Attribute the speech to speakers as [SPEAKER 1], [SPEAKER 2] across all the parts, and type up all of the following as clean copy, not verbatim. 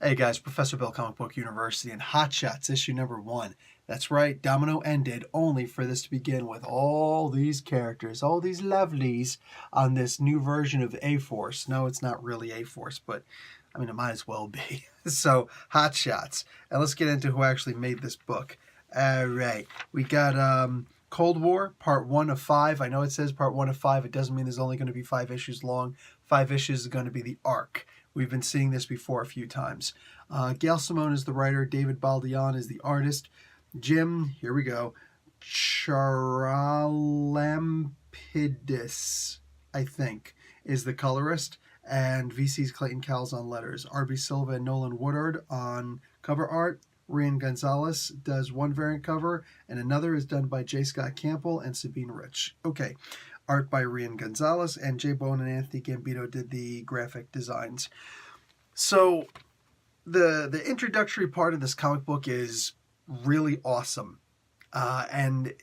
[SPEAKER 1] Hey guys, Professor Bill, Comic Book University, and Hotshots issue number 1. That's right, Domino ended only for this to begin with all these characters, all these lovelies on this new version of A-Force. No, it's not really A-Force, but I mean, it might as well be. So, Hotshots. And let's get into who actually made this book. All right, we got Cold War, part 1 of 5. I know it says part 1 of 5. It doesn't mean there's only going to be 5 issues long. 5 issues is going to be the arc. We've been seeing this before a few times. Gail Simone is the writer. David Baldeón is the artist. Jim, here we go, Charalampidis, I think, is the colorist. And VC's Clayton Cowles on letters. R.B. Silva and Nolan Woodard on cover art. Rian Gonzalez does one variant cover, and another is done by J. Scott Campbell and Sabine Rich. Okay. Art by Rian Gonzalez, and Jay Bowen and Anthony Gambino did the graphic designs. So the introductory part of this comic book is really awesome. And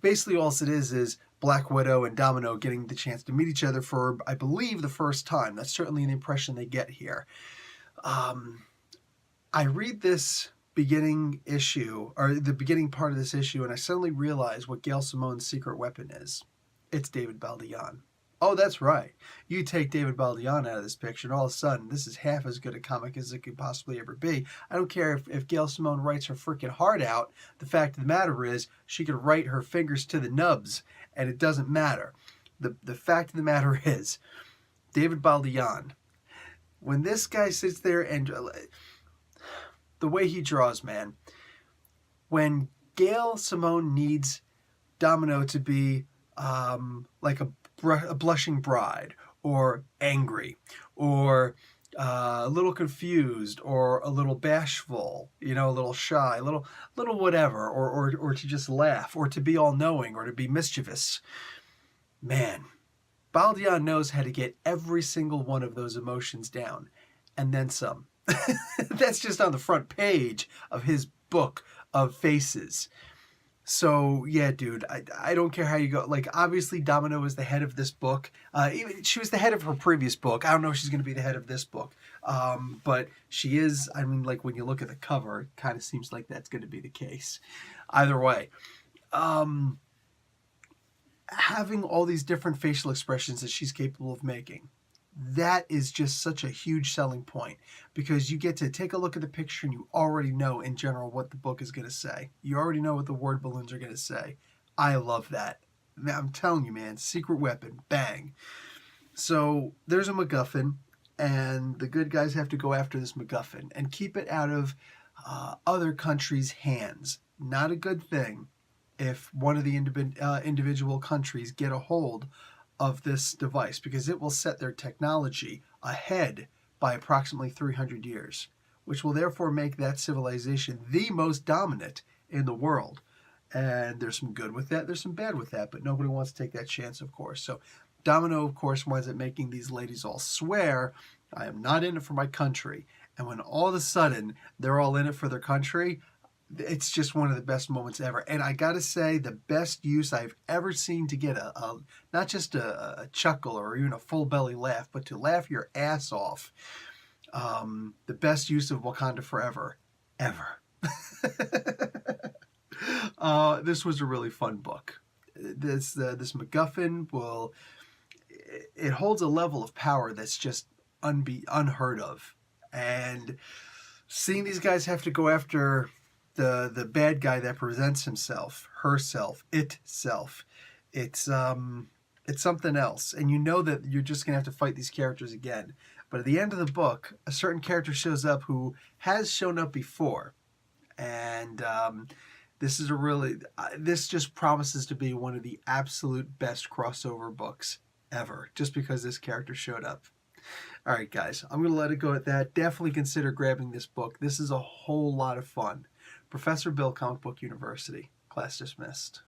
[SPEAKER 1] basically all it is Black Widow and Domino getting the chance to meet each other for, I believe, the first time. That's certainly the impression they get here. I read this beginning issue, or the beginning part of this issue, and I suddenly realize what Gail Simone's secret weapon is. It's David Baldeón. Oh, that's right. You take David Baldeón out of this picture, and all of a sudden, this is half as good a comic as it could possibly ever be. I don't care if Gail Simone writes her freaking heart out. The fact of the matter is, she could write her fingers to the nubs, and it doesn't matter. The fact of the matter is, David Baldeón, when this guy sits there and the way he draws, man, when Gail Simone needs Domino to be like a blushing bride, or angry, or a little confused, or a little bashful, you know, a little shy, a little whatever, or to just laugh, or to be all-knowing, or to be mischievous. Man, Baldeón knows how to get every single one of those emotions down, and then some. That's just on the front page of his book of faces. So, yeah, dude, I don't care how you go. Like, obviously, Domino is the head of this book. Even she was the head of her previous book. I don't know if she's going to be the head of this book. But she is, I mean, like, when you look at the cover, it kind of seems like that's going to be the case. Either way. Having all these different facial expressions that she's capable of making, that is just such a huge selling point, because you get to take a look at the picture and you already know in general what the book is going to say. You already know what the word balloons are going to say. I love that. I'm telling you, man, secret weapon, bang. So there's a MacGuffin, and the good guys have to go after this MacGuffin and keep it out of other countries' hands. Not a good thing if one of the individual countries get a hold of this device, because it will set their technology ahead by approximately 300 years, which will therefore make that civilization the most dominant in the world. And there's some good with that, there's some bad with that, but nobody wants to take that chance, of course. So Domino, of course, winds up making these ladies all swear, I am not in it for my country. And when all of a sudden they're all in it for their country, it's just one of the best moments ever. And I gotta say, the best use I've ever seen to get not just a chuckle or even a full belly laugh, but to laugh your ass off. The best use of Wakanda Forever ever. This was a really fun book. This MacGuffin it holds a level of power that's just unheard of. And seeing these guys have to go after the bad guy that presents himself, herself, itself, it's something else. And you know that you're just gonna have to fight these characters again. But at the end of the book, a certain character shows up who has shown up before, and this just promises to be one of the absolute best crossover books ever, just because this character showed up. All right, guys, I'm going to let it go at that. Definitely consider grabbing this book. This is a whole lot of fun. Professor Bill, Comic Book University. Class dismissed.